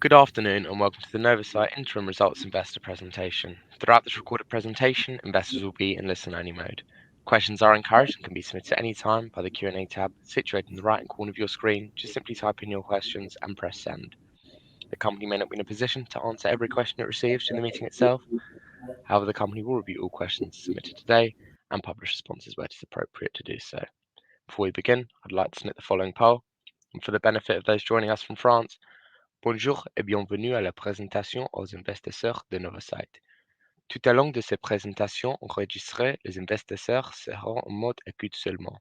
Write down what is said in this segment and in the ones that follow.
Good afternoon and welcome to the NOVACYT Interim Results Investor Presentation. Throughout this recorded presentation, investors will be in listen-only mode. Questions are encouraged and can be submitted at any time by the Q&A tab situated in the right-hand corner of your screen. Just simply type in your questions and press send. The company may not be in a position to answer every question it receives during the meeting itself. However, the company will review all questions submitted today and publish responses where it is appropriate to do so. Before we begin, I'd like to submit the following poll, and for the benefit of those joining us from France, bonjour et bienvenue à la présentation aux investisseurs de NOVACYT. Tout au long de cette présentation enregistrée, les investisseurs seront en mode écoute seulement.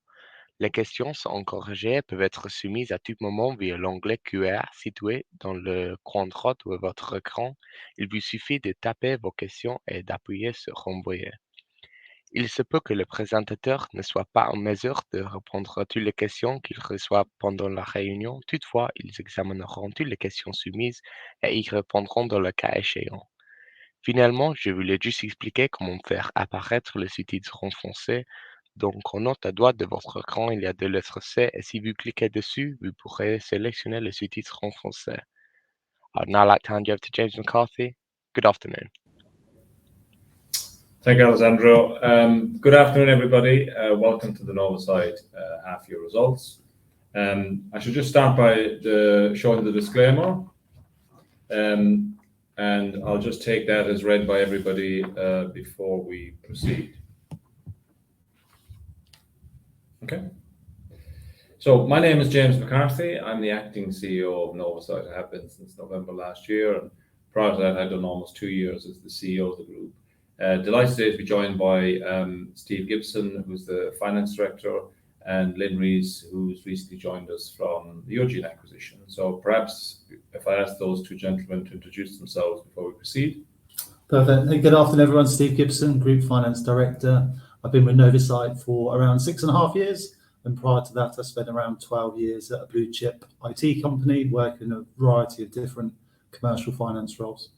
Les questions sont encouragées et peuvent être soumises à tout moment via l'onglet Q&A situé dans le coin droit de votre écran. Il vous suffit de taper vos questions et d'appuyer sur Envoyer. Il se peut que le présentateur ne soit pas en mesure de répondre à toutes les questions qu'il reçoit pendant la réunion. Toutefois, ils examineront toutes les questions soumises et y répondront dans le cas échéant. Finalement, je voulais juste expliquer comment faire apparaître le sous-titre en français. Donc, en haut à droite de votre écran, il y a deux lettres C et si vous cliquez dessus, vous pourrez sélectionner le sous-titre en français. I'd now like to hand you over to James McCarthy. Good afternoon. Thank you, Alessandro. Good afternoon, everybody. Welcome to the NOVACYT half-year results. I should just start by showing the disclaimer, and I'll just take that as read by everybody before we proceed. Okay. So my name is James McCarthy. I'm the acting CEO of NOVACYT. I have been since November last year, and prior to that, I've done almost 2 years as the CEO of the group. Delighted today to be joined by Steve Gibson, who's the finance director, and Lynn Rees, who's recently joined us from the Eugene acquisition. So perhaps if I ask those two gentlemen to introduce themselves before we proceed. Perfect. Hey, good afternoon, everyone. Steve Gibson, Group Finance Director. I've been with NOVACYT for around 6.5 years, and prior to that, I spent around 12 years at a blue chip IT company, working in a variety of different commercial finance roles.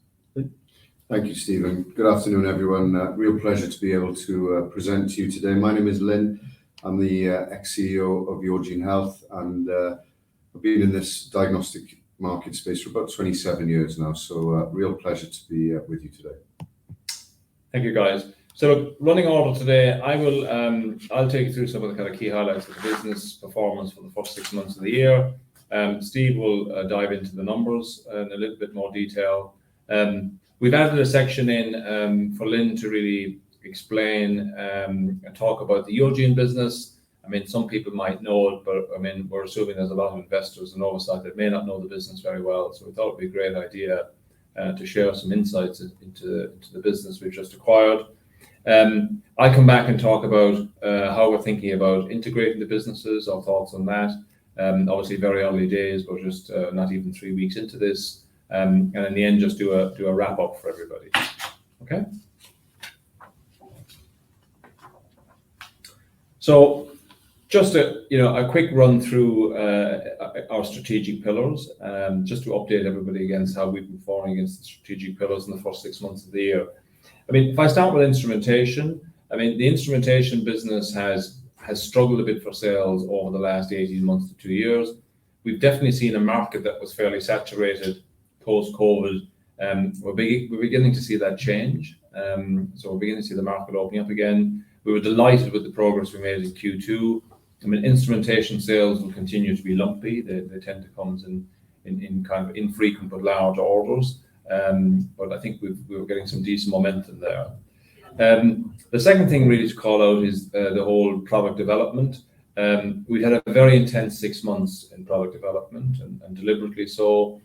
Thank you, Stephen. Good afternoon, everyone. Real pleasure to be able to present to you today. My name is Lynn. I'm the ex-CEO of Eugene Health, and I've been in this diagnostic market space for about 27 years now. So real pleasure to be with you today. Thank you, guys. So running order today, I'll take you through some of the kind of key highlights of the business performance for the first 6 months of the year. Steve will dive into the numbers in a little bit more detail. We've added a section in for Lynn to really explain and talk about the Eugene business. I mean, some people might know it, but I mean, we're assuming there's a lot of investors in NOVACYT that may not know the business very well. So we thought it'd be a great idea to share some insights into the business we've just acquired. I'll come back and talk about how we're thinking about integrating the businesses, our thoughts on that. Obviously, very early days, but just not even 3 weeks into this. And in the end, just do a wrap up for everybody. Okay. So just a quick run through our strategic pillars, just to update everybody against how we've been performing against the strategic pillars in the first 6 months of the year. I mean, if I start with instrumentation, I mean, the instrumentation business has struggled a bit for sales over the last 18 months to 2 years. We've definitely seen a market that was fairly saturated post-COVID. We're beginning to see that change. So we're beginning to see the market opening up again. We were delighted with the progress we made in Q2. I mean, instrumentation sales will continue to be lumpy. They tend to come in kind of infrequent but large orders. But I think we were getting some decent momentum there. The second thing really to call out is the whole product development. We've had a very intense 6 months in product development and deliberately so.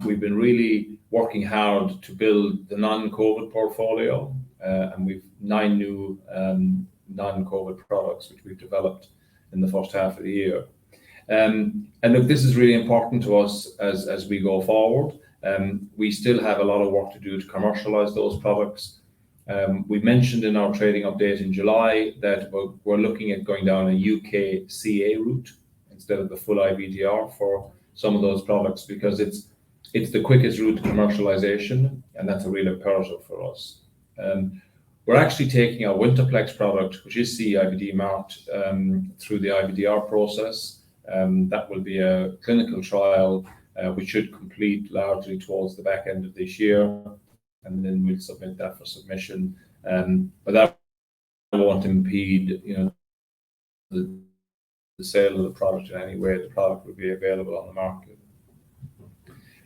We've been really working hard to build the non-COVID portfolio, and we've 9 new non-COVID products which we've developed in the first half of the year. And look, this is really important to us as we go forward. We still have a lot of work to do to commercialize those products. We mentioned in our trading update in July that we're looking at going down a UK CA route instead of the full IVDR for some of those products because it's the quickest route to commercialization, and that's a real imperative for us. We're actually taking our Winterplex product, which is CE-IVD marked, through the IVDR process. That will be a clinical trial which should complete largely towards the back end of this year, and then we'll submit that for submission. But that won't impede, the sale of the product in any way. The product will be available on the market.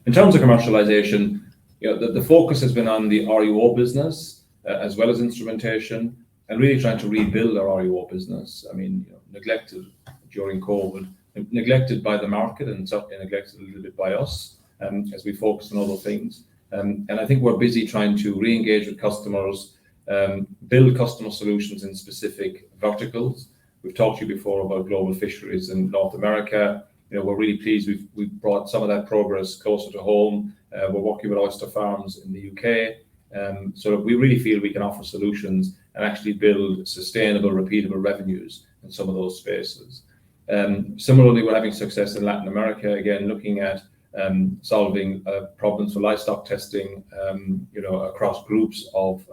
In terms of commercialization, the focus has been on the RUO business as well as instrumentation, and really trying to rebuild our RUO business. I mean, neglected during COVID, neglected by the market, and certainly neglected a little bit by us as we focus on other things. And I think we're busy trying to re-engage with customers, build customer solutions in specific verticals. We've talked to you before about global fisheries in North America. We're really pleased we've brought some of that progress closer to home. We're working with oyster farms in the UK. So we really feel we can offer solutions and actually build sustainable, repeatable revenues in some of those spaces. Similarly, we're having success in Latin America, again, looking at solving problems for livestock testing, across groups of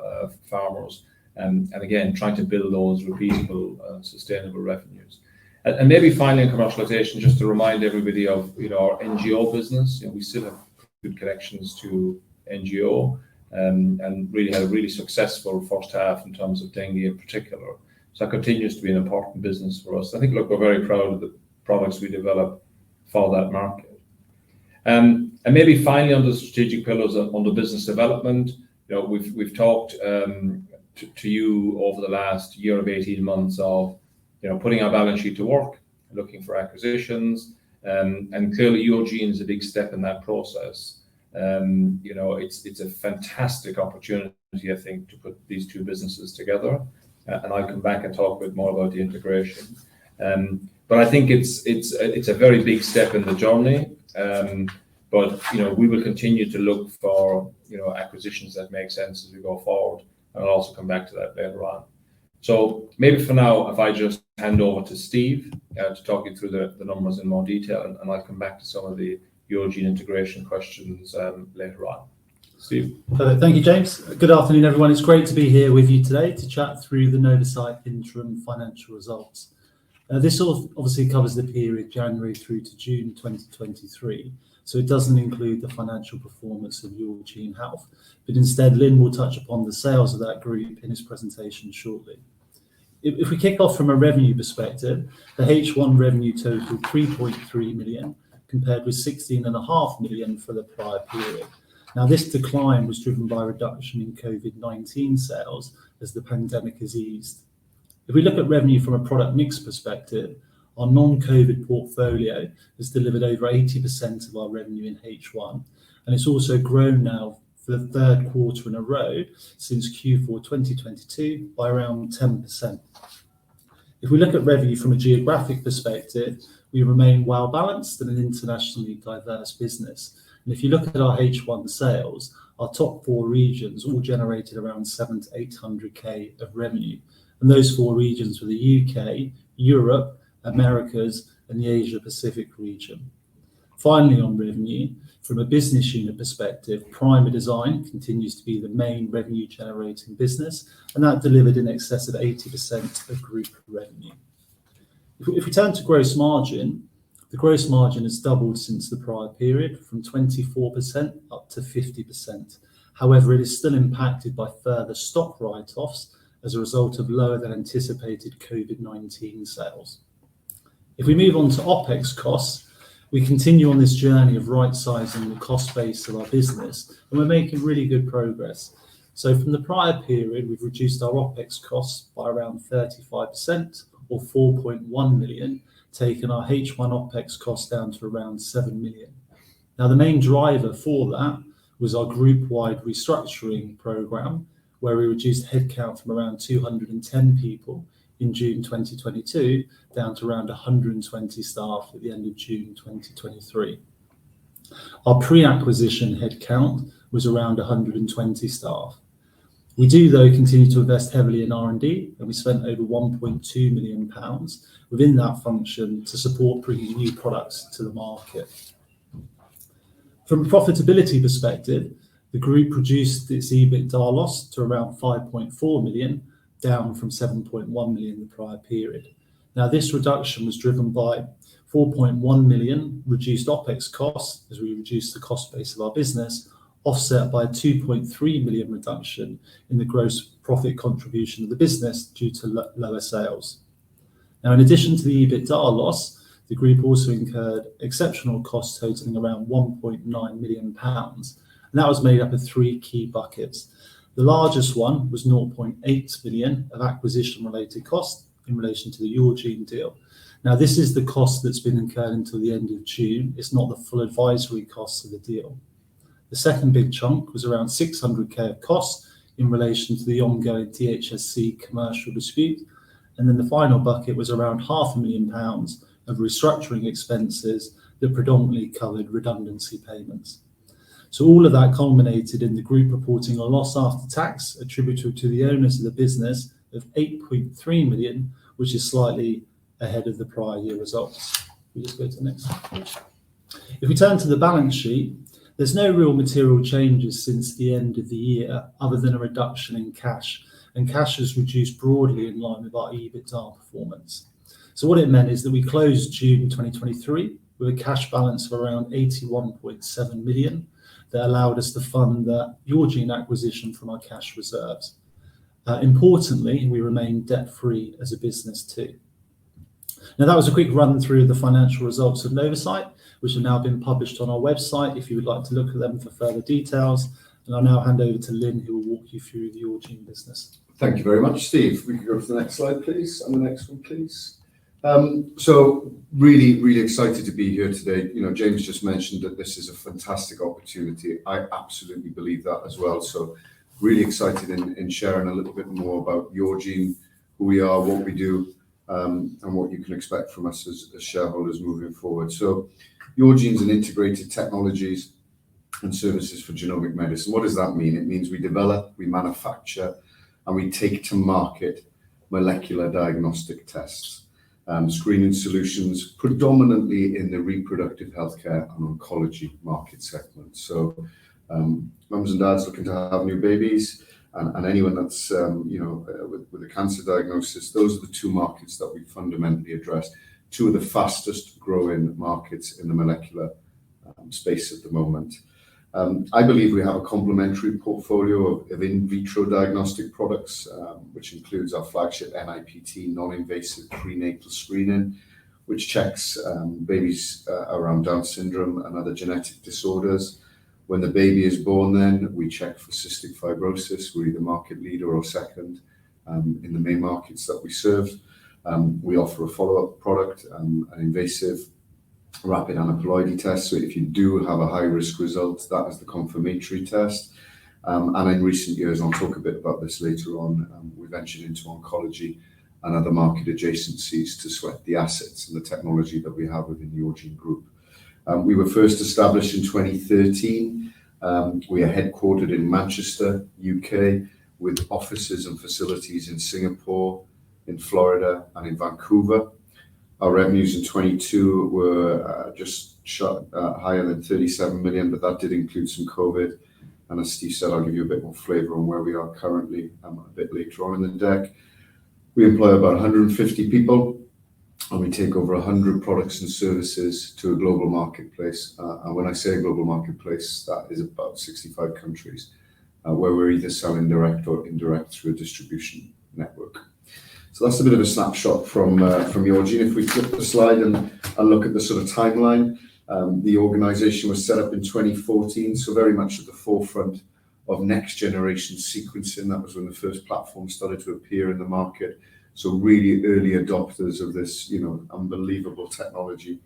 farmers, and again, trying to build those repeatable, sustainable revenues. And maybe finally in commercialization, just to remind everybody of our NGO business. We still have good connections to NGO, and really had a really successful first half in terms of dengue in particular. So that continues to be an important business for us. I think, look, we're very proud of the products we develop for that market. And maybe finally on the strategic pillars on the business development, we've talked to you over the last year of 18 months of putting our balance sheet to work, looking for acquisitions, and clearly Eurogene is a big step in that process. It's a fantastic opportunity, I think, to put these two businesses together, and I'll come back and talk a bit more about the integration. But I think it's a very big step in the journey. But we will continue to look for acquisitions that make sense as we go forward, and I'll also come back to that later on. So maybe for now, if I just hand over to Steve to talk you through the numbers in more detail, and I'll come back to some of the Eurogene integration questions later on. Steve. Thank you, James. Good afternoon, everyone. It's great to be here with you today to chat through the NOVACYT interim financial results. This obviously covers the period January through to June 2023, so it doesn't include the financial performance of Eurogene Health, but instead Lynn will touch upon the sales of that group in his presentation shortly. If we kick off from a revenue perspective, the H1 revenue totaled 3.3 million, compared with 16.5 million for the prior period. Now, this decline was driven by a reduction in COVID-19 sales as the pandemic has eased. If we look at revenue from a product mix perspective, our non-COVID portfolio has delivered over 80% of our revenue in H1, and it's also grown now for the third quarter in a row since Q4 2022 by around 10%. If we look at revenue from a geographic perspective, we remain well balanced and an internationally diverse business. And if you look at our H1 sales, our top 4 regions all generated around 700 to 800k of revenue. And those 4 regions were the UK, Europe, Americas, and the Asia Pacific region. Finally, on revenue, from a business unit perspective, Primer Design continues to be the main revenue generating business, and that delivered in excess of 80% of group revenue. If we turn to gross margin, the gross margin has doubled since the prior period, from 24% up to 50%. However, it is still impacted by further stock write-offs as a result of lower than anticipated COVID-19 sales. If we move on to OPEX costs, we continue on this journey of right-sizing the cost base of our business, and we're making really good progress. So from the prior period, we've reduced our OPEX costs by around 35%, or 4.1 million, taking our H1 OPEX costs down to around 7 million. Now, the main driver for that was our group-wide restructuring program, where we reduced headcount from around 210 people in June 2022 down to around 120 staff at the end of June 2023. Our pre-acquisition headcount was around 120 staff. We do, though, continue to invest heavily in R&D, and we spent over £1.2 million within that function to support bringing new products to the market. From a profitability perspective, the group reduced its EBITDA loss to around 5.4 million, down from 7.1 million the prior period. Now, this reduction was driven by 4.1 million reduced OPEX costs as we reduced the cost base of our business, offset by a 2.3 million reduction in the gross profit contribution of the business due to lower sales. Now, in addition to the EBITDA loss, the group also incurred exceptional costs totaling around £1.9 million, and that was made up of three key buckets. The largest one was 0.8 million of acquisition-related costs in relation to the Yourgene deal. Now, this is the cost that's been incurred until the end of June. It's not the full advisory costs of the deal. The second big chunk was around 600k of costs in relation to the ongoing DHSC commercial dispute. And then the final bucket was around £500,000 of restructuring expenses that predominantly covered redundancy payments. So all of that culminated in the group reporting a loss after tax attributable to the owners of the business of 8.3 million, which is slightly ahead of the prior year results. We just go to the next page. If we turn to the balance sheet, there's no real material changes since the end of the year other than a reduction in cash, and cash has reduced broadly in line with our EBITDA performance. So what it meant is that we closed June 2023 with a cash balance of around 81.7 million that allowed us to fund the Yourgene acquisition from our cash reserves. Importantly, we remain debt-free as a business too. Now, that was a quick run through of the financial results of NOVACYT, which have now been published on our website if you would like to look at them for further details. And I'll now hand over to Lynn, who will walk you through the Yourgene business. Thank you very much, Steve. We can go to the next slide, please, and the next one, please. So really excited to be here today. You know, James just mentioned that this is a fantastic opportunity. I absolutely believe that as well. So really excited in sharing a little bit more about Yourgene, who we are, what we do, and what you can expect from us as shareholders moving forward. So Yourgene is an integrated technologies and services for genomic medicine. What does that mean? It means we develop, we manufacture, and we take to market molecular diagnostic tests, screening solutions, predominantly in the reproductive healthcare and oncology market segment. So mums and dads looking to have new babies, and anyone that's with a cancer diagnosis, those are the two markets that we fundamentally address, two of the fastest growing markets in the molecular space at the moment. I believe we have a complementary portfolio of in vitro diagnostic products, which includes our flagship NIPT, non-invasive prenatal screening, which checks babies around Down syndrome and other genetic disorders. When the baby is born, then we check for cystic fibrosis. We're either market leader or second in the main markets that we serve. We offer a follow-up product, an invasive rapid aneuploidy test. So if you do have a high-risk result, that is the confirmatory test. And in recent years, I'll talk a bit about this later on, we ventured into oncology and other market adjacencies to sweat the assets and the technology that we have within the Yourgene Group. We were first established in 2013. We are headquartered in Manchester, UK, with offices and facilities in Singapore, in Florida, and in Vancouver. Our revenues in 22 were just higher than 37 million, but that did include some COVID. And as Steve said, I'll give you a bit more flavour on where we are currently a bit later on in the deck. We employ about 150 people, and we take over 100 products and services to a global marketplace. And when I say global marketplace, that is about 65 countries, where we're either selling direct or indirect through a distribution network. So that's a bit of a snapshot from Yourgene. If we flip the slide and look at the sort of timeline, the organisation was set up in 2014, so very much at the forefront of next generation sequencing. That was when the first platform started to appear in the market. So really early adopters of this, unbelievable technology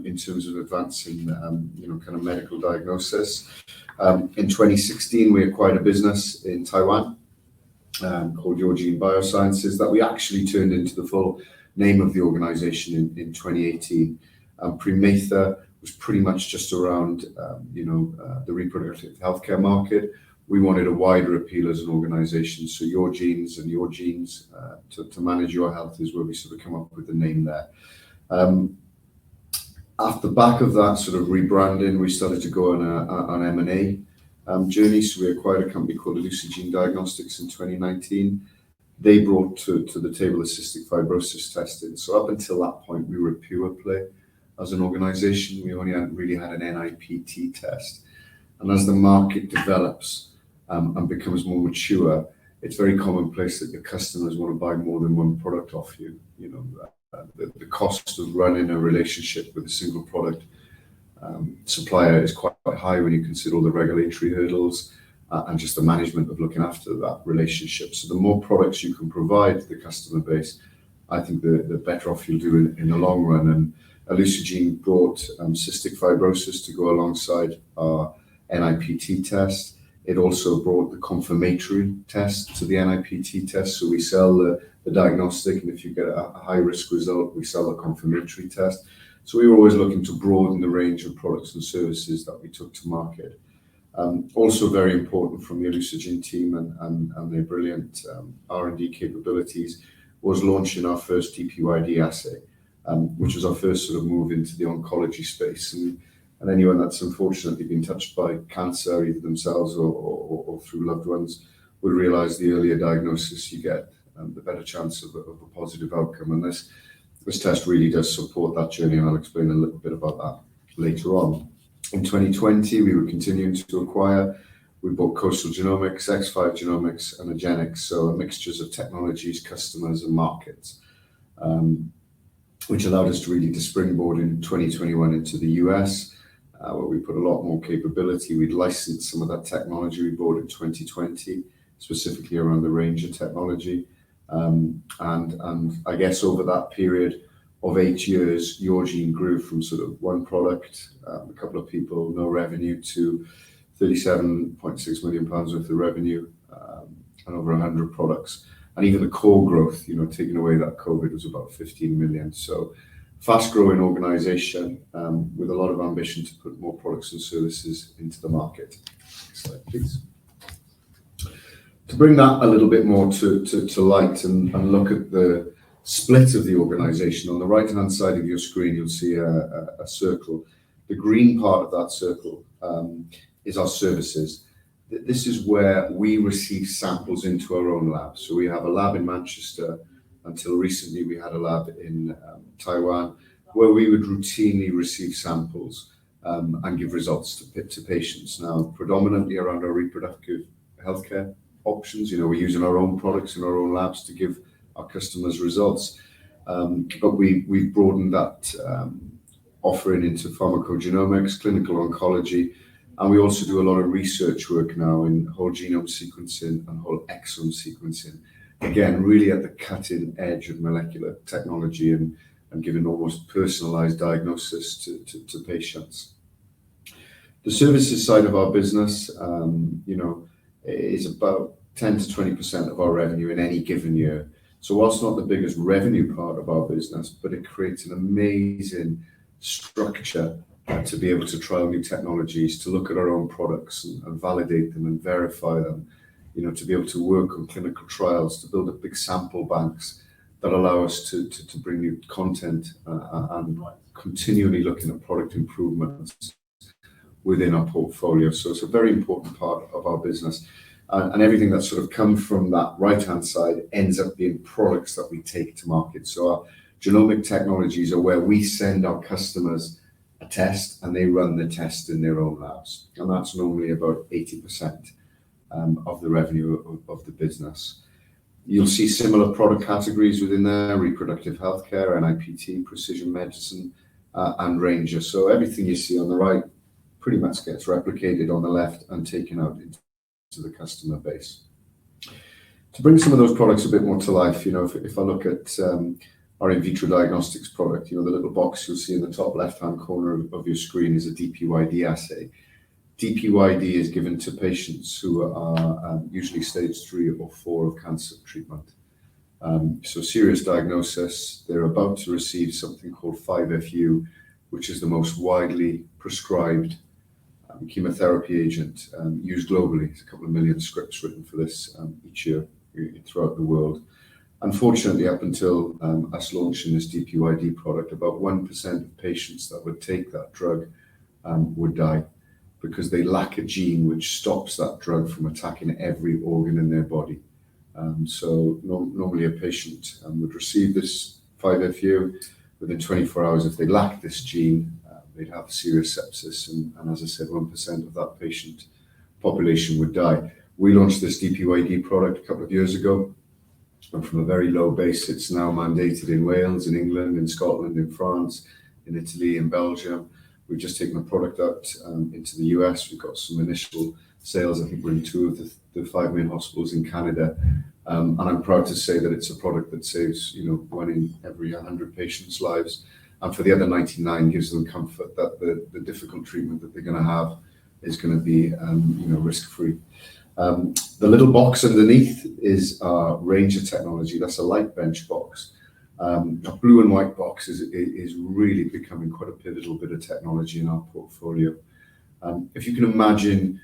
in terms of advancing, kind of medical diagnosis. In 2016, we acquired a business in Taiwan called Yourgene Biosciences that we actually turned into the full name of the organisation in 2018. Prematha was pretty much just around, the reproductive healthcare market. We wanted a wider appeal as an organisation. So Yourgenes and Yourgenes to manage your health is where we sort of come up with the name there. After the back of that sort of rebranding, we started to go on M&A journey. So we acquired a company called Elucigene Diagnostics in 2019. They brought to the table the cystic fibrosis testing. So up until that point, we were a pure play as an organization. We only really had an NIPT test. And as the market develops and becomes more mature, it's very commonplace that your customers want to buy more than one product off you. You know, the cost of running a relationship with a single product supplier is quite high when you consider all the regulatory hurdles and just the management of looking after that relationship. So the more products you can provide to the customer base, I think the better off you'll do in the long run. And Elusogene brought cystic fibrosis to go alongside our NIPT test. It also brought the confirmatory test to the NIPT test. So we sell the diagnostic, and if you get a high risk result, we sell a confirmatory test. So we were always looking to broaden the range of products and services that we took to market. Also very important from the Elusogene team and their brilliant R&D capabilities was launching our first DPYD assay, which was our first sort of move into the oncology space. And anyone that's unfortunately been touched by cancer, either themselves or through loved ones, will realize the earlier diagnosis you get, the better chance of a positive outcome. And this test really does support that journey, and I'll explain a little bit about that later on. In 2020, we were continuing to acquire. We bought Coastal Genomics, X5 Genomics, and Agenics, so mixtures of technologies, customers, and markets, which allowed us to really to springboard in 2021 into the US, where we put a lot more capability. We'd licensed some of that technology we bought in 2020, specifically around the Ranger technology. And I guess over that period of 8 years, Yourgene grew from sort of one product, a couple of people, no revenue, to 37.6 million pounds worth of revenue, and over 100 products. And even the core growth, you know, taking away that COVID, was about 15 million. So fast-growing organization with a lot of ambition to put more products and services into the market. Next slide, please. To bring that a little bit more to light and look at the split of the organization, on the right-hand side of your screen, you'll see a circle. The green part of that circle is our services. This is where we receive samples into our own lab. So we have a lab in Manchester. Until recently, we had a lab in Taiwan, where we would routinely receive samples and give results to patients. Now, predominantly around our reproductive healthcare options. You know, we're using our own products in our own labs to give our customers results. But we've broadened that offering into pharmacogenomics, clinical oncology, and we also do a lot of research work now in whole genome sequencing and whole exome sequencing. Again, really at the cutting edge of molecular technology and giving almost personalized diagnosis to patients. The services side of our business, you know, is about 10 to 20% of our revenue in any given year. So whilst not the biggest revenue part of our business, but it creates an amazing structure to be able to trial new technologies, to look at our own products and validate them and verify them, you know, to be able to work on clinical trials, to build up big sample banks that allow us to bring new content and continually looking at product improvements within our portfolio. So it's a very important part of our business. And everything that's sort of come from that right-hand side ends up being products that we take to market. So our genomic technologies are where we send our customers a test and they run the test in their own labs. And that's normally about 80% of the revenue of the business. You'll see similar product categories within there: reproductive healthcare, NIPT, precision medicine, and Ranger. So everything you see on the right pretty much gets replicated on the left and taken out into the customer base. To bring some of those products a bit more to life, you know, if I look at our in vitro diagnostics product, you know, the little box you'll see in the top left-hand corner of your screen is a DPYD assay. DPYD is given to patients who are usually stage 3 or 4 of cancer treatment. So serious diagnosis. They're about to receive something called 5FU, which is the most widely prescribed chemotherapy agent used globally. There's a couple of million scripts written for this each year throughout the world. Unfortunately, up until us launching this DPYD product, about 1% of patients that would take that drug would die, because they lack a gene which stops that drug from attacking every organ in their body. So normally a patient would receive this 5FU, within 24 hours, if they lacked this gene, they'd have serious sepsis, and as I said, 1% of that patient population would die. We launched this DPYD product a couple of years ago, and from a very low base, it's now mandated in Wales, in England, in Scotland, in France, in Italy, in Belgium. We've just taken the product out into the US. We've got some initial sales. I think we're in 2 of the 5 main hospitals in Canada. And I'm proud to say that it's a product that saves, 1 in every 100 patients' lives. And for the other 99, gives them comfort that the difficult treatment that they're going to have is going to be, risk-free. The little box underneath is our Ranger technology. That's a light bench box. A blue and white box is really becoming quite a pivotal bit of technology in our portfolio. If you can imagine,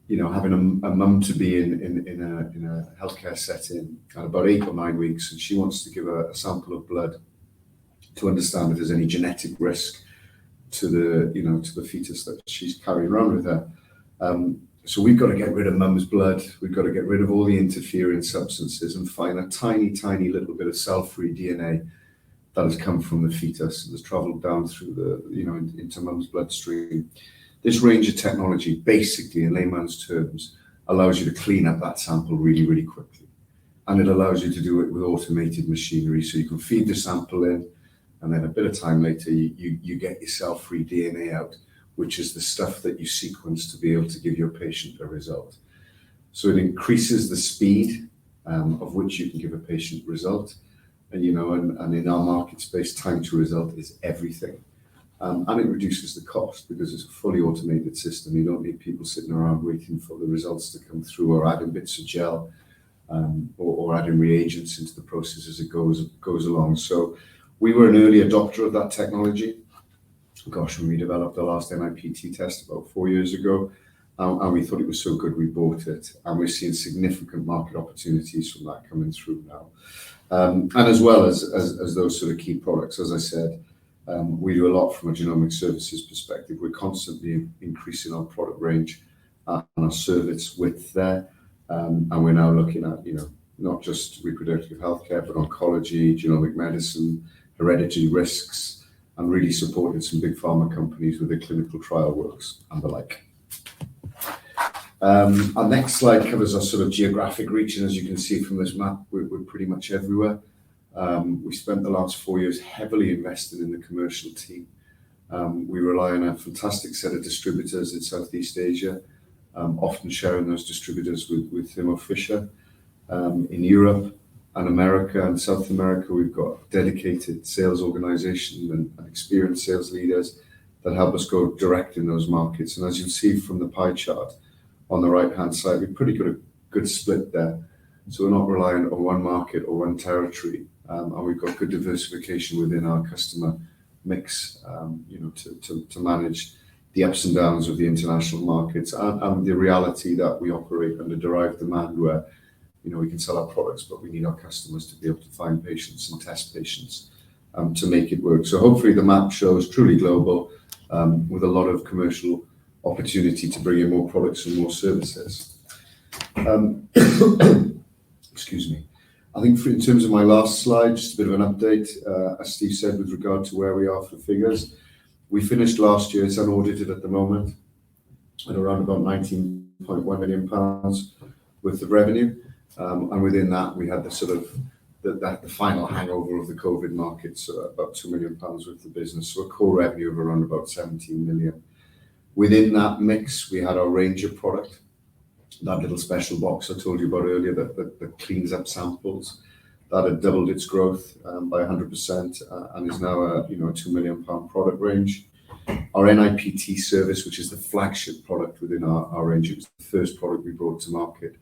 having a mum to be in a healthcare setting at about 8 or 9 weeks, and she wants to give a sample of blood to understand if there's any genetic risk to the fetus that she's carrying around with her. So we've got to get rid of mum's blood. We've got to get rid of all the interfering substances and find a tiny, tiny little bit of cell-free DNA that has come from the fetus and has traveled down through into mum's bloodstream. This range of technology, basically in layman's terms, allows you to clean up that sample really, really quickly. And it allows you to do it with automated machinery. So you can feed the sample in, and then a bit of time later, you get your cell-free DNA out, which is the stuff that you sequence to be able to give your patient a result. So it increases the speed of which you can give a patient result. And in our market space, time to result is everything. And it reduces the cost because it's a fully automated system. You don't need people sitting around waiting for the results to come through, or adding bits of gel, or adding reagents into the process as it goes along. So we were an early adopter of that technology. Gosh, when we developed the last NIPT test about 4 years ago, and we thought it was so good we bought it, and we're seeing significant market opportunities from that coming through now. And as well as those sort of key products, as I said, we do a lot from a genomic services perspective. We're constantly increasing our product range and our service width there, and we're now looking at not just reproductive healthcare, but oncology, genomic medicine, hereditary risks, and really supported some big pharma companies with their clinical trial works and the like. Our next slide covers our sort of geographic reach, and as you can see from this map, we're pretty much everywhere. We spent the last 4 years heavily invested in the commercial team. We rely on a fantastic set of distributors in Southeast Asia, often sharing those distributors with Thermo Fisher. In Europe and America and South America, we've got dedicated sales organization and experienced sales leaders that help us go direct in those markets. And as you'll see from the pie chart on the right-hand side, we've pretty good split there. So we're not relying on one market or one territory, and we've got good diversification within our customer mix, to manage the ups and downs of the international markets and the reality that we operate under derived demand, where we can sell our products, but we need our customers to be able to find patients and test patients to make it work. So hopefully the map shows truly global, with a lot of commercial opportunity to bring in more products and more services. Excuse me. I think in terms of my last slide, just a bit of an update, as Steve said, with regard to where we are for figures. We finished last year, it's unaudited at the moment, at around about £19.1 million worth of revenue. And within that, we had the sort of the final hangover of the COVID market, so about £2 million worth of business. So a core revenue of around about 17 million. Within that mix, we had our Ranger product, that little special box I told you about earlier that cleans up samples. That had doubled its growth by 100%, and is now a £2 million product range. Our NIPT service, which is the flagship product within our range, it was the first product we brought to market.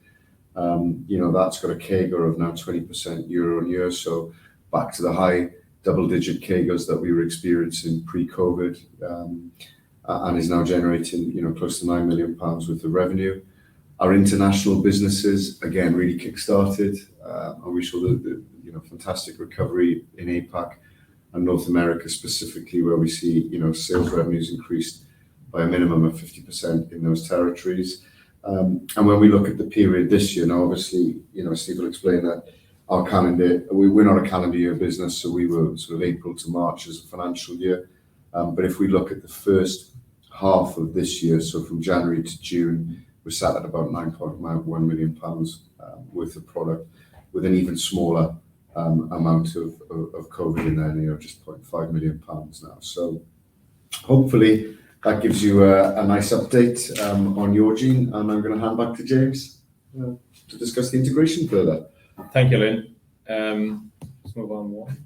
That's got a CAGR of now 20% year on year, so back to the high double-digit CAGRs that we were experiencing pre-COVID, and is now generating close to £9 million worth of revenue. Our international businesses again really kick-started, and we saw the fantastic recovery in APAC and North America specifically, where we see sales revenues increased by a minimum of 50% in those territories. And when we look at the period this year, now obviously Steve will explain that our calendar. We're not a calendar year business, so we were sort of April to March as a financial year. But if we look at the first half of this year, so from January to June, we're sat at about £9.1 million worth of product, with an even smaller amount of COVID in there, just £0.5 million now. So hopefully that gives you a nice update on Yourgene, and I'm going to hand back to James to discuss the integration further. Thank you, Lynn. Let's move on one.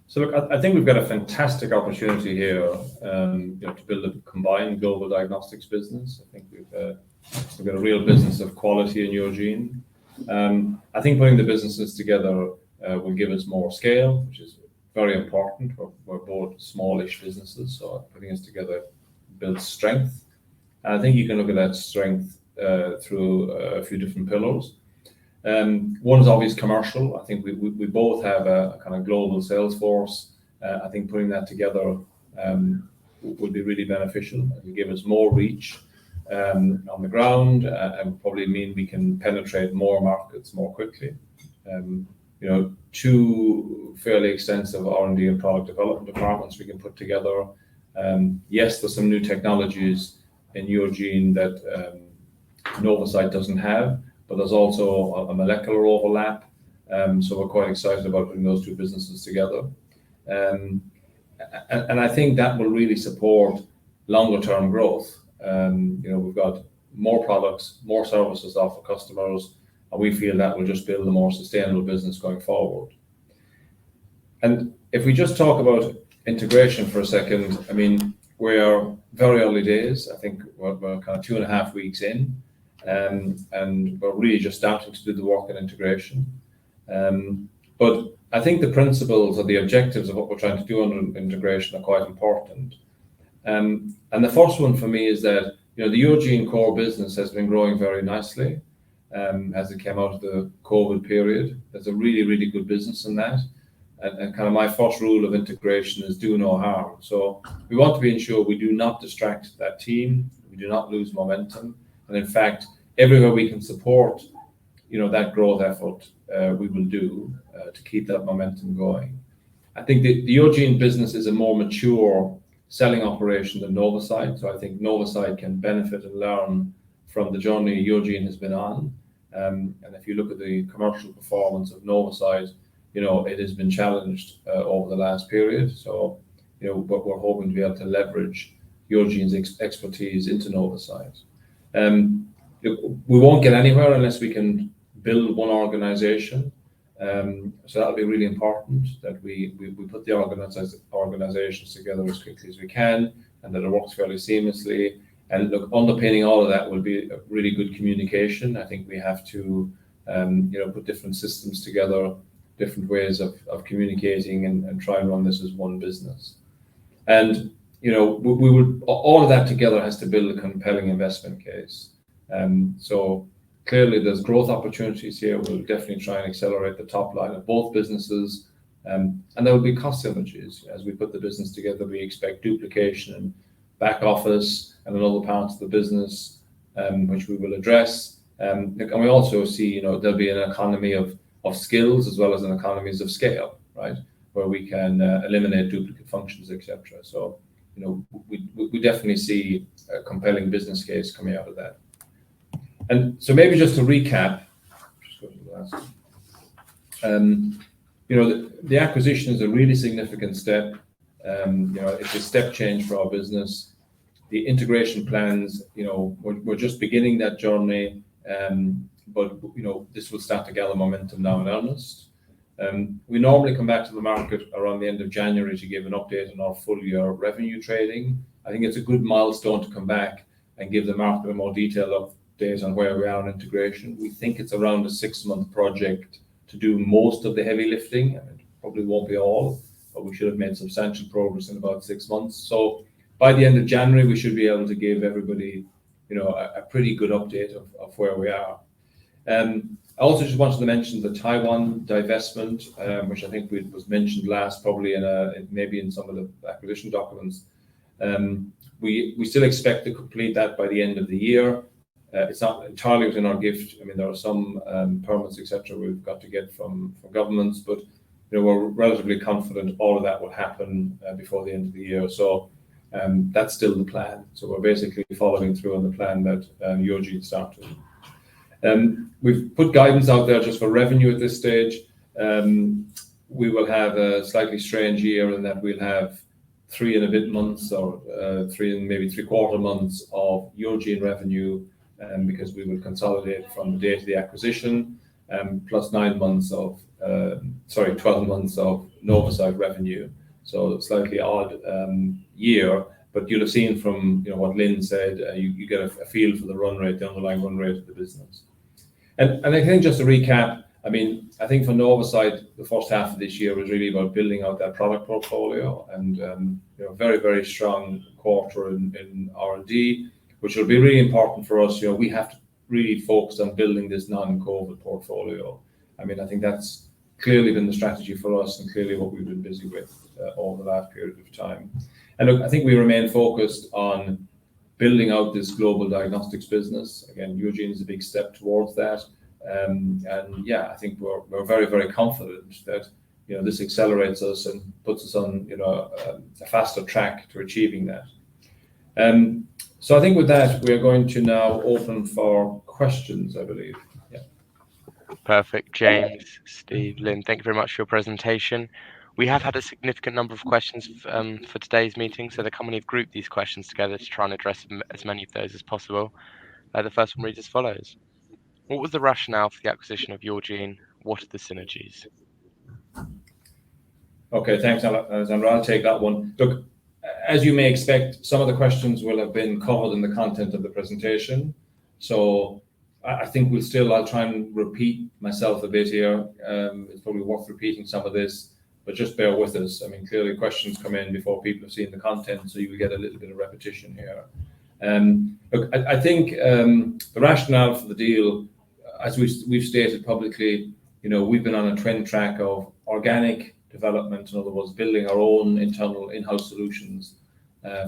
So look, I think we've got a fantastic opportunity here, to build a combined global diagnostics business. I think we've got a real business of quality in Yourgene. I think putting the businesses together will give us more scale, which is very important. We're both smallish businesses, so putting us together builds strength. And I think you can look at that strength through a few different pillars. One is obvious commercial. I think we both have a kind of global sales force. I think putting that together would be really beneficial. It will give us more reach on the ground, and probably mean we can penetrate more markets more quickly. Two fairly extensive R&D and product development departments we can put together. Yes, there's some new technologies in Yourgene that NOVACYT doesn't have, but there's also a molecular overlap. So we're quite excited about putting those two businesses together. And I think that will really support longer term growth. We've got more products, more services to offer customers, and we feel that will just build a more sustainable business going forward. And if we just talk about integration for a second, I mean, we're very early days. I think we're kind of 2.5 weeks in, and we're really just starting to do the work in integration. But I think the principles or the objectives of what we're trying to do under integration are quite important. And the first one for me is that the Yourgene core business has been growing very nicely as it came out of the COVID period. There's a really, really good business in that. And kind of my first rule of integration is do no harm. So we want to be ensured we do not distract that team, we do not lose momentum. And in fact, everywhere we can support, that growth effort, we will do to keep that momentum going. I think the Yourgene business is a more mature selling operation than NOVACYT. So I think NOVACYT can benefit and learn from the journey Yourgene has been on. And if you look at the commercial performance of NOVACYT, it has been challenged over the last period. So, but we're hoping to be able to leverage Yourgene's expertise into NOVACYT. We won't get anywhere unless we can build one organization. So that'll be really important that we put the organizations together as quickly as we can, and that it works fairly seamlessly. And look, underpinning all of that will be a really good communication. I think we have to, put different systems together, different ways of communicating, and try and run this as one business. And we would, all of that together has to build a compelling investment case. So clearly there's growth opportunities here. We'll definitely try and accelerate the top line of both businesses. And there will be cost synergies. As we put the business together, we expect duplication in back office and in other parts of the business, which we will address. And we also see, there'll be an economy of skills as well as an economies of scale, right? Where we can eliminate duplicate functions, etc. So, we definitely see a compelling business case coming out of that. And so maybe just to recap, just go to the last one. The acquisition is a really significant step. It's a step change for our business. The integration plans, we're just beginning that journey, but this will start to gather momentum now in earnest. We normally come back to the market around the end of January to give an update on our full year revenue trading. I think it's a good milestone to come back and give the market a more detailed update on where we are in integration. We think it's around a 6-month project to do most of the heavy lifting. It probably won't be all, but we should have made substantial progress in about 6 months. So by the end of January, we should be able to give everybody, a pretty good update of where we are. I also just wanted to mention the Taiwan divestment, which I think was mentioned last, probably maybe in some of the acquisition documents. We still expect to complete that by the end of the year. It's not entirely within our gift. I mean, there are some permits, etc., we've got to get from governments, but we're relatively confident all of that will happen before the end of the year. So that's still the plan. So we're basically following through on the plan that Eugene started. We've put guidance out there just for revenue at this stage. We will have a slightly strange year in that we'll have 3 and a bit months or 3 and maybe 3/4 months of Eugene revenue, because we will consolidate from the date of the acquisition, plus 9 months of 12 months of NOVACYT revenue. So slightly odd year, but you'll have seen from what Lynn said, you get a feel for the run rate, the underlying run rate of the business. And I think just to recap, I mean, I think for NOVACYT, the first half of this year was really about building out that product portfolio, and very, very strong quarter in R&D, which will be really important for us. We have to really focus on building this non-COVID portfolio. I mean, I think that's clearly been the strategy for us and clearly what we've been busy with over the last period of time. And look, I think we remain focused on building out this global diagnostics business. Again, Eugene is a big step towards that. And yeah, I think we're very, very confident that this accelerates us and puts us on a faster track to achieving that. So I think with that, we are going to now open for questions, I believe. Yeah. Perfect. James, Steve, Lynn, thank you very much for your presentation. We have had a significant number of questions for today's meeting, so the company have grouped these questions together to try and address as many of those as possible. The first one reads as follows. What was the rationale for the acquisition of Eugene? What are the synergies? Okay, thanks, Alexandra. I'll take that one. Look, as you may expect, some of the questions will have been covered in the content of the presentation. So I think I'll try and repeat myself a bit here. It's probably worth repeating some of this, but just bear with us. I mean, clearly questions come in before people have seen the content, so you will get a little bit of repetition here. Look, I think the rationale for the deal, as we've stated publicly, we've been on a trend track of organic development, in other words, building our own internal in-house solutions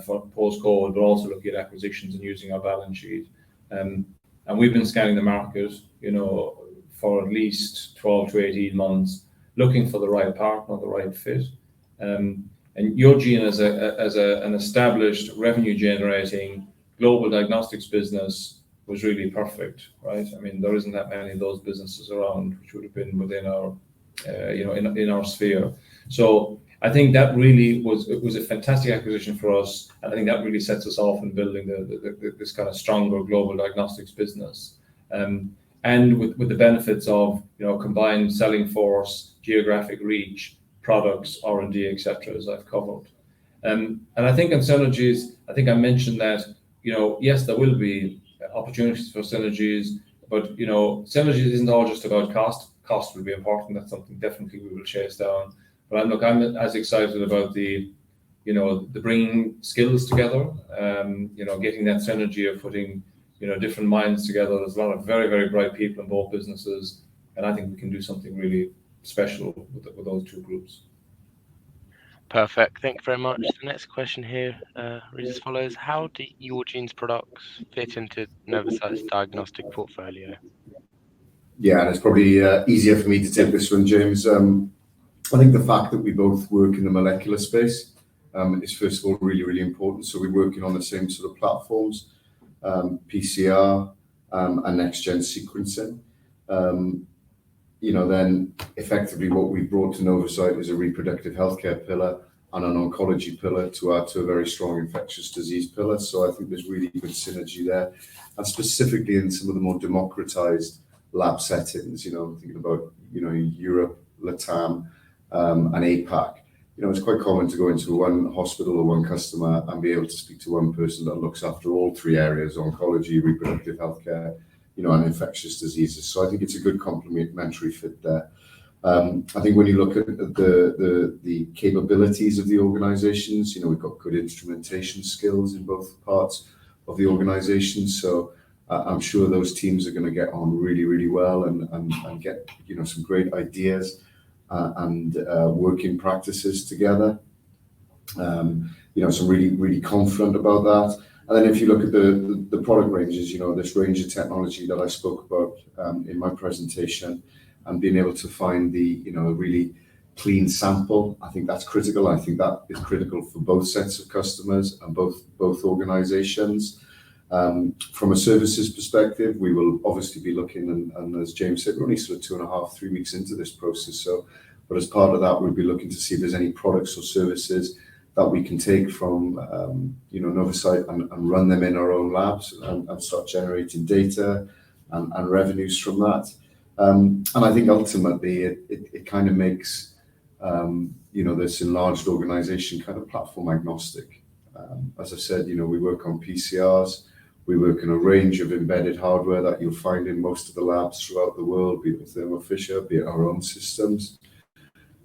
for post-COVID, but also looking at acquisitions and using our balance sheet. And we've been scanning the market, for at least 12 to 18 months, looking for the right partner, the right fit. And Eugene, as an established revenue-generating global diagnostics business, was really perfect, right? I mean, there isn't that many of those businesses around which would have been within our, in our sphere. So I think that really was a fantastic acquisition for us, and I think that really sets us off in building this kind of stronger global diagnostics business. And with the benefits of combined selling force, geographic reach, products, R&D, etc., as I've covered. And I think on synergies, I think I mentioned that yes, there will be opportunities for synergies, but synergies isn't all just about cost. Cost will be important. That's something definitely we will chase down. But I'm as excited about the bringing skills together, getting that synergy of putting different minds together. There's a lot of very, very bright people in both businesses, and I think we can do something really special with those two groups. Perfect. Thank you very much. The next question here reads as follows. How do Eugene's products fit into NOVACYT's diagnostic portfolio? Yeah, and it's probably easier for me to take this one, James. I think the fact that we both work in the molecular space is, first of all, really, really important. So we're working on the same sort of platforms, PCR and next-gen sequencing. Then effectively what we brought to NOVACYT is a reproductive healthcare pillar and an oncology pillar to add to a very strong infectious disease pillar. So I think there's really good synergy there. And specifically in some of the more democratized lab settings, thinking about, Europe, LATAM, and APAC. It's quite common to go into one hospital or one customer and be able to speak to one person that looks after all three areas, oncology, reproductive healthcare, and infectious diseases. So I think it's a good complementary fit there. I think when you look at the capabilities of the organizations, we've got good instrumentation skills in both parts of the organization. So I'm sure those teams are going to get on really, really well and get, some great ideas and working practices together. So I'm really, really confident about that. And then if you look at the product ranges, this range of technology that I spoke about in my presentation, and being able to find the really clean sample, I think that's critical. I think that is critical for both sets of customers and both organizations. From a services perspective, we will obviously be looking, and as James said, we're only sort of 2.5, 3 weeks into this process. But as part of that, we'll be looking to see if there's any products or services that we can take from NOVACYT and run them in our own labs and start generating data and revenues from that. And I think ultimately it kind of makes this enlarged organization kind of platform agnostic. As I said, we work on PCRs, we work in a range of embedded hardware that you'll find in most of the labs throughout the world, be it Thermo Fisher, be it our own systems.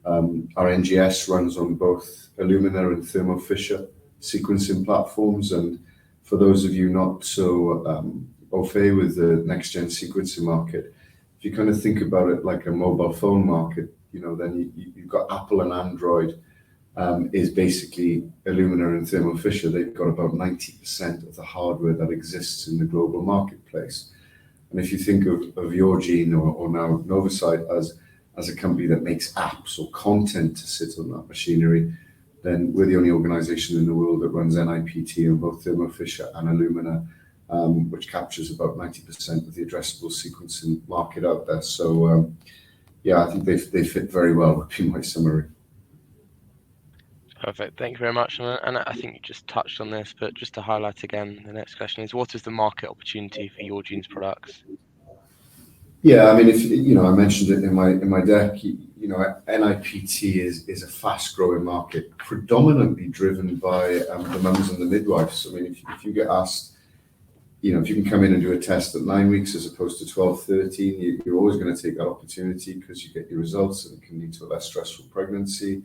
Our NGS runs on both Illumina and Thermo Fisher sequencing platforms. And for those of you not so au fait with the next-gen sequencing market, if you kind of think about it like a mobile phone market, then you've got Apple and Android is basically Illumina and Thermo Fisher. They've got about 90% of the hardware that exists in the global marketplace. And if you think of Yourgene or now NOVACYT as a company that makes apps or content to sit on that machinery, then we're the only organization in the world that runs NIPT on both Thermo Fisher and Illumina, which captures about 90% of the addressable sequencing market out there. So, I think they fit very well, would be my summary. Perfect. Thank you very much. And I think you just touched on this, but just to highlight again, the next question is, what is the market opportunity for Yourgene's products? Yeah, I mean, if I mentioned it in my deck. NIPT is a fast-growing market, predominantly driven by the mums and the midwives. I mean, if you get asked, if you can come in and do a test at 9 weeks as opposed to 12, 13, you're always going to take that opportunity because you get your results and it can lead to a less stressful pregnancy.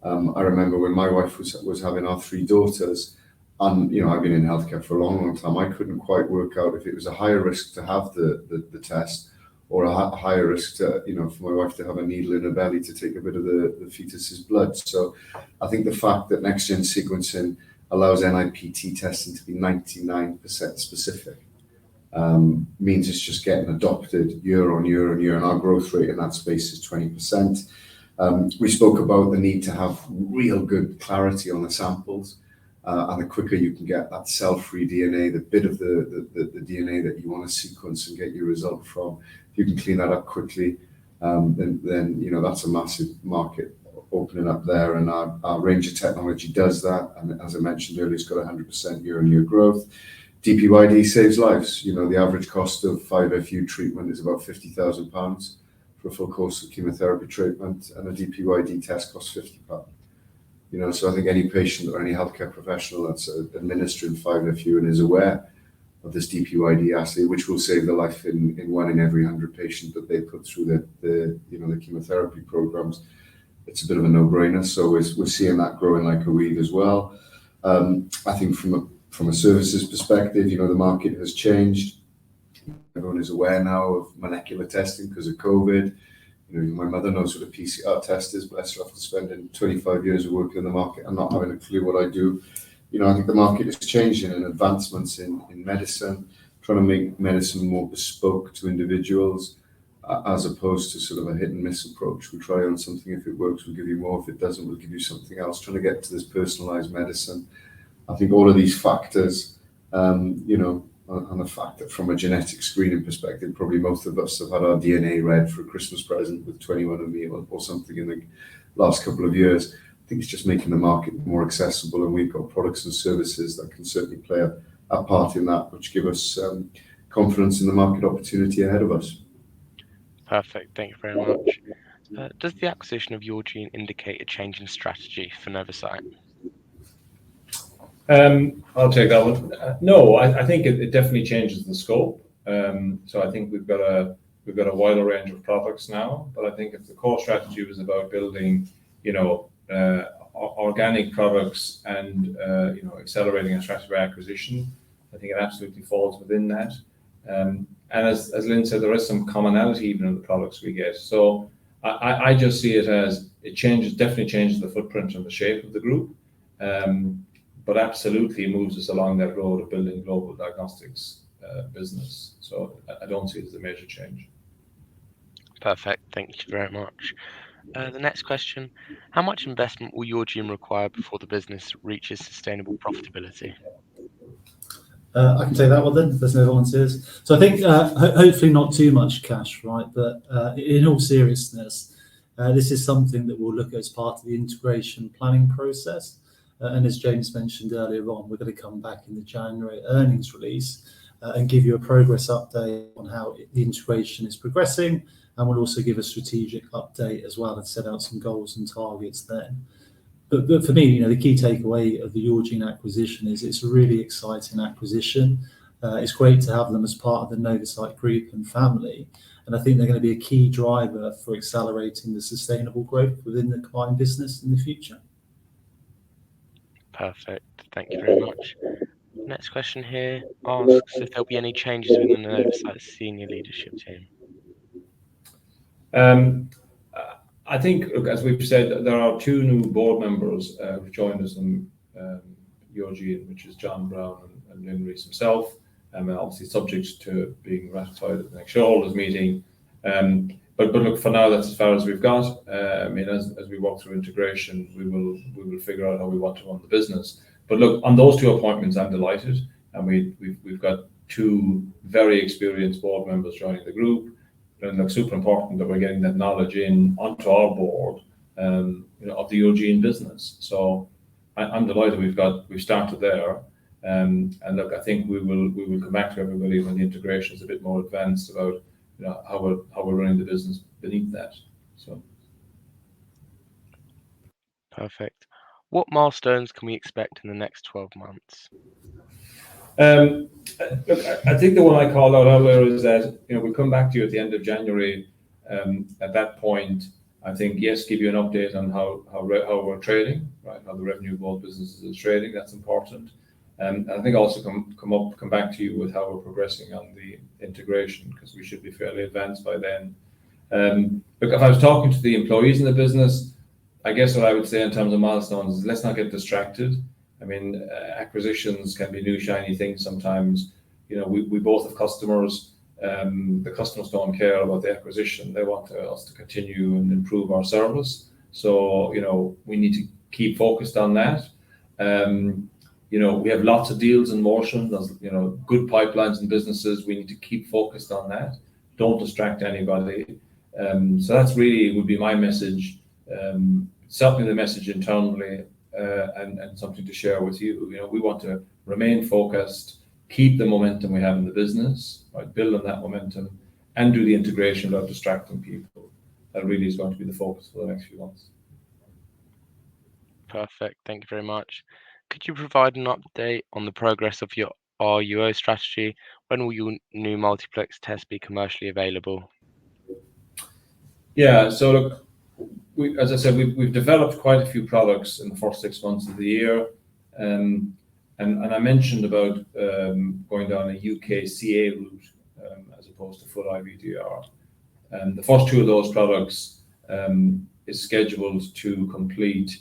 I remember when my wife was having our 3 daughters, and I've been in healthcare for a long time. I couldn't quite work out if it was a higher risk to have the test or a higher risk to, for my wife to have a needle in her belly to take a bit of the fetus's blood. So I think the fact that next-gen sequencing allows NIPT testing to be 99% specific means it's just getting adopted year on year on year, and our growth rate in that space is 20%. We spoke about the need to have real good clarity on the samples, and the quicker you can get that cell-free DNA, the bit of the DNA that you want to sequence and get your result from, if you can clean that up quickly, then that's a massive market opening up there, and our range of technology does that. And as I mentioned earlier, it's got 100% year-on-year growth. DPYD saves lives. The average cost of 5FU treatment is about £50,000 for a full course of chemotherapy treatment, and a DPYD test costs £50. So I think any patient or any healthcare professional that's administering 5FU and is aware of this DPYD assay, which will save the life in 1 in every 100 patients that they put through the chemotherapy programs, it's a bit of a no-brainer. So we're seeing that growing like a weed as well. I think from a services perspective, the market has changed. Everyone is aware now of molecular testing because of COVID. My mother knows what a PCR test is, bless her, after spending 25 years of working in the market and not having a clue what I do. I think the market is changing, and advancements in medicine, trying to make medicine more bespoke to individuals, as opposed to sort of a hit and miss approach. We try on something, if it works, we'll give you more. If it doesn't, we'll give you something else, trying to get to this personalized medicine. I think all of these factors, and the fact that from a genetic screening perspective, probably most of us have had our DNA read for a Christmas present with 21andMe or something in the last couple of years. I think it's just making the market more accessible, and we've got products and services that can certainly play a part in that, which give us confidence in the market opportunity ahead of us. Perfect. Thank you very much. Does the acquisition of Yourgene indicate a change in strategy for NOVACYT? I'll take that one. No, I think it definitely changes the scope. So I think we've got a wider range of products now. But I think if the core strategy was about building, organic products and accelerating a strategy of acquisition, I think it absolutely falls within that. And as Lynn said, there is some commonality even in the products we get. So I just see it as definitely changes the footprint and the shape of the group. but absolutely moves us along that road of building global diagnostics business. So I don't see it as a major change. Perfect. Thank you very much. The next question, how much investment will your team require before the business reaches sustainable profitability? I can take that one then, if there's no volunteers. So I think hopefully not too much cash, right? But in all seriousness, this is something that we'll look at as part of the integration planning process. And as James mentioned earlier on, we're going to come back in the January earnings release and give you a progress update on how the integration is progressing. And we'll also give a strategic update as well and set out some goals and targets then. But for me, the key takeaway of the Yourgene acquisition is it's a really exciting acquisition. It's great to have them as part of the NOVACYT group and family. And I think they're going to be a key driver for accelerating the sustainable growth within the combined business in the future. Perfect. Thank you very much. Next question here asks if there'll be any changes within the NOVACYT senior leadership team. I think, look, as we've said, there are 2 new board members who've joined us in Yourgene, which is John Brown and Lynn Rees himself, and obviously subject to being ratified at the next shareholders meeting. But look, for now, that's as far as we've got. As we walk through integration, we will figure out how we want to run the business. But look, on those 2 appointments, I'm delighted, and we've got 2 very experienced board members joining the group. And it's super important that we're getting that knowledge in onto our board, of the Yourgene business. So I'm delighted we've started there. And look, I think we will come back to everybody when the integration is a bit more advanced about how we're running the business beneath that. So. Perfect. What milestones can we expect in the next 12 months? Look, I think the one I called out earlier is that we'll come back to you at the end of January. At that point, I think give you an update on how we're trading, right? How the revenue of both businesses is trading. That's important. And I think also come back to you with how we're progressing on the integration, because we should be fairly advanced by then. Look, if I was talking to the employees in the business, I guess what I would say in terms of milestones is let's not get distracted. Acquisitions can be new shiny things sometimes. We both have customers. The customers don't care about the acquisition. They want us to continue and improve our service. So, we need to keep focused on that. We have lots of deals in motion. There's, good pipelines and businesses. We need to keep focused on that. Don't distract anybody. So that's really would be my message. Certainly the message internally, and something to share with you. We want to remain focused, keep the momentum we have in the business, right? Build on that momentum, and do the integration without distracting people. That really is going to be the focus for the next few months. Perfect. Thank you very much. Could you provide an update on the progress of your RUO strategy? When will your new multiplex test be commercially available? Yeah. So look, as I said, we've developed quite a few products in the first 6 months of the year, and I mentioned about going down a UKCA route as opposed to full IVDR. And the first 2 of those products is scheduled to complete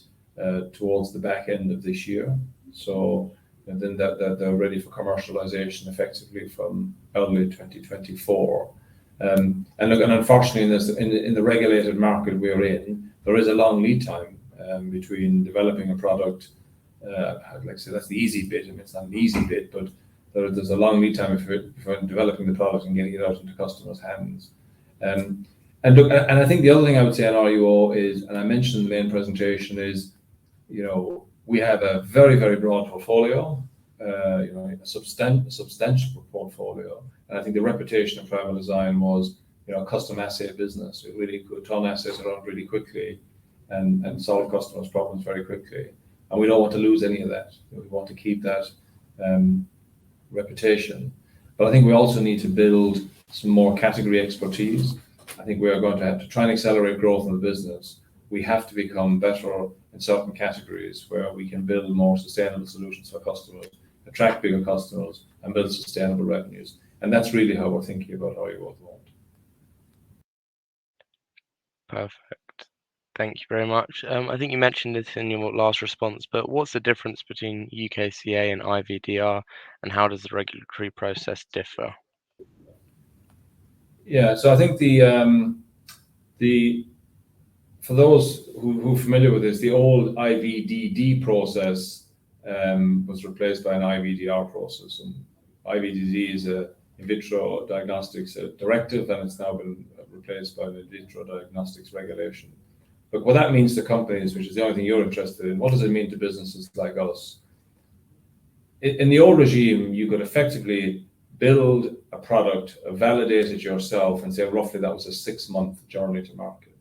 towards the back end of this year. So then that they're ready for commercialization effectively from early 2024. And look, and unfortunately, in the regulated market we're in, there is a long lead time between developing a product. Like I say, that's the easy bit. It's not an easy bit, but there's a long lead time if you're developing the product and getting it out into customers' hands. And look, and I think the other thing I would say on RUO is, and I mentioned in the main presentation, is we have a very, very broad portfolio, a substantial portfolio. And I think the reputation of Primerdesign was, a custom assay business. We really could turn assays around really quickly and solve customers' problems very quickly. And we don't want to lose any of that. We want to keep that reputation. But I think we also need to build some more category expertise. I think we are going to have to try and accelerate growth in the business. We have to become better in certain categories where we can build more sustainable solutions for customers, attract bigger customers, and build sustainable revenues. And that's really how we're thinking about RUO at the moment. Perfect. Thank you very much. I think you mentioned this in your last response, but what's the difference between UKCA and IVDR, and how does the regulatory process differ? Yeah, so I think the for those who are familiar with this, the old IVDD process was replaced by an IVDR process, and IVDD is a in vitro diagnostics directive, and it's now been replaced by the in vitro diagnostics regulation. But what that means to companies, which is the only thing you're interested in, what does it mean to businesses like us? In the old regime, you could effectively build a product, validate it yourself, and say roughly that was a 6-month journey to market.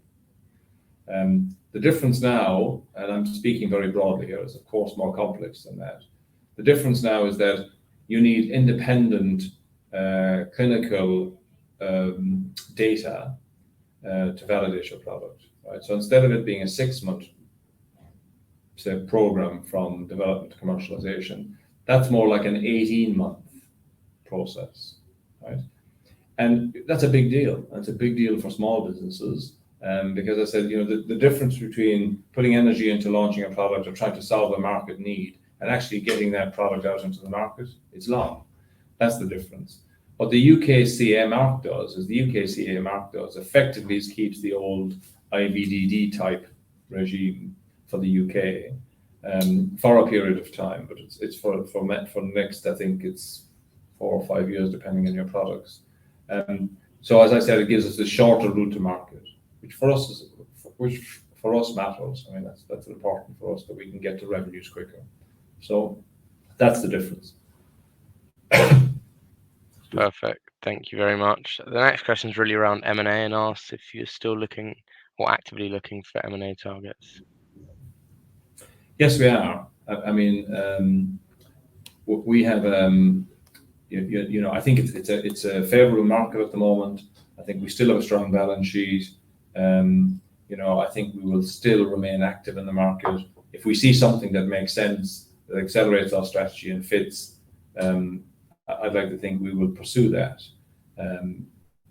The difference now, and I'm speaking very broadly here, is of course more complex than that. The difference now is that you need independent clinical data to validate your product. Right? So instead of it being a 6-month say program from development to commercialization, that's more like an 18-month process, right? And that's a big deal. That's a big deal for small businesses. Because I said, the difference between putting energy into launching a product or trying to solve a market need and actually getting that product out into the market, it's long. That's the difference. What the UKCA mark does is effectively effectively keeps the old IVDD type regime for the UK for a period of time, but it's for next, I think it's 4 or 5 years, depending on your products. So as I said, it gives us a shorter route to market, which for us matters. I mean, that's important for us, that we can get to revenues quicker. So that's the difference. Perfect. Thank you very much. The next question is really around M&A and asks if you're still looking or actively looking for M&A targets. Yes, we are. I mean, we have, I think it's a favorable market at the moment. I think we still have a strong balance sheet. I think we will still remain active in the market. If we see something that makes sense, that accelerates our strategy and fits, I'd like to think we will pursue that.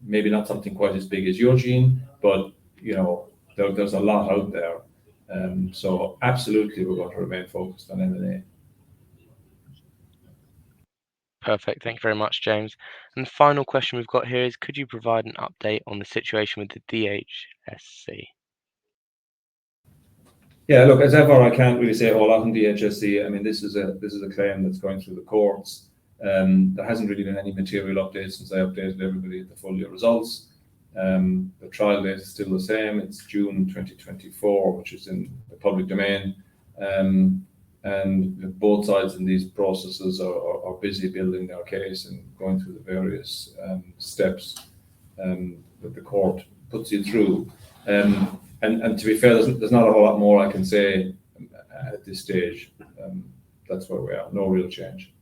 Maybe not something quite as big as Yourgene, but there's a lot out there. So absolutely, we're going to remain focused on M&A. Perfect. Thank you very much, James. And the final question we've got here is, could you provide an update on the situation with the DHSC? Yeah, look, as ever, I can't really say a whole lot on DHSC. I mean, this is a claim that's going through the courts. There hasn't really been any material updates since I updated everybody at the full year results. The trial date is still the same. It's June 2024, which is in the public domain. And both sides in these processes are busy building their case and going through the various steps that the court puts you through. And to be fair, there's not a whole lot more I can say at this stage. That's where we are. No real change.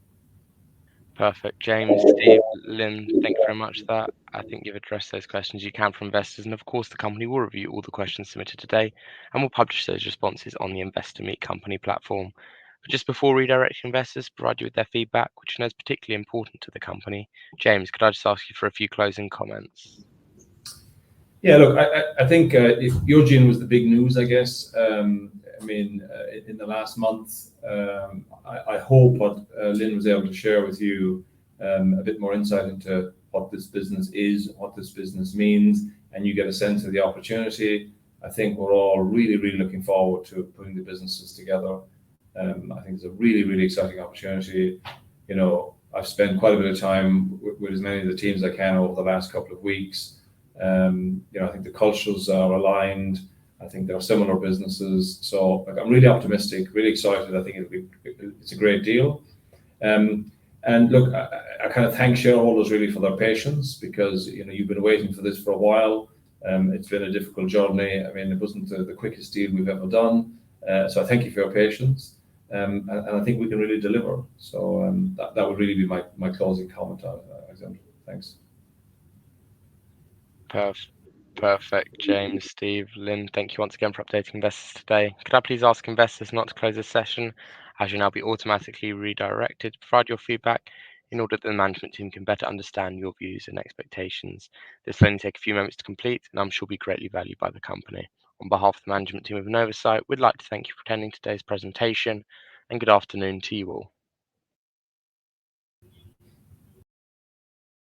Perfect. James, Steve, Lynn, thank you very much for that. I think you've addressed those questions you can from investors. And of course, the company will review all the questions submitted today and will publish those responses on the Investor Meet Company platform. But just before redirecting investors, provide you with their feedback, which I know is particularly important to the company. James, could I just ask you for a few closing comments? Yeah, look, I think Yourgene was the big news, I guess. I mean, in the last month, I hope what Lynn was able to share with you a bit more insight into what this business is, what this business means, and you get a sense of the opportunity. I think we're all really, really looking forward to putting the businesses together. I think it's a really, really exciting opportunity. I've spent quite a bit of time with as many of the teams I can over the last couple of weeks. I think the cultures are aligned. I think there are similar businesses. So I'm really optimistic, really excited. I think it's a great deal. And look, I kind of thank shareholders really for their patience, because you've been waiting for this for a while. It's been a difficult journey. I mean, it wasn't the quickest deal we've ever done. So I thank you for your patience. And I think we can really deliver. So that would really be my closing comment, Alexander. Thanks. Perfect. James, Steve, Lynn, thank you once again for updating investors today. Could I please ask investors not to close this session, as you'll now be automatically redirected to provide your feedback in order that the management team can better understand your views and expectations. This will only take a few moments to complete, and I'm sure will be greatly valued by the company. On behalf of the management team of NOVACYT, we'd like to thank you for attending today's presentation, and good afternoon to you all.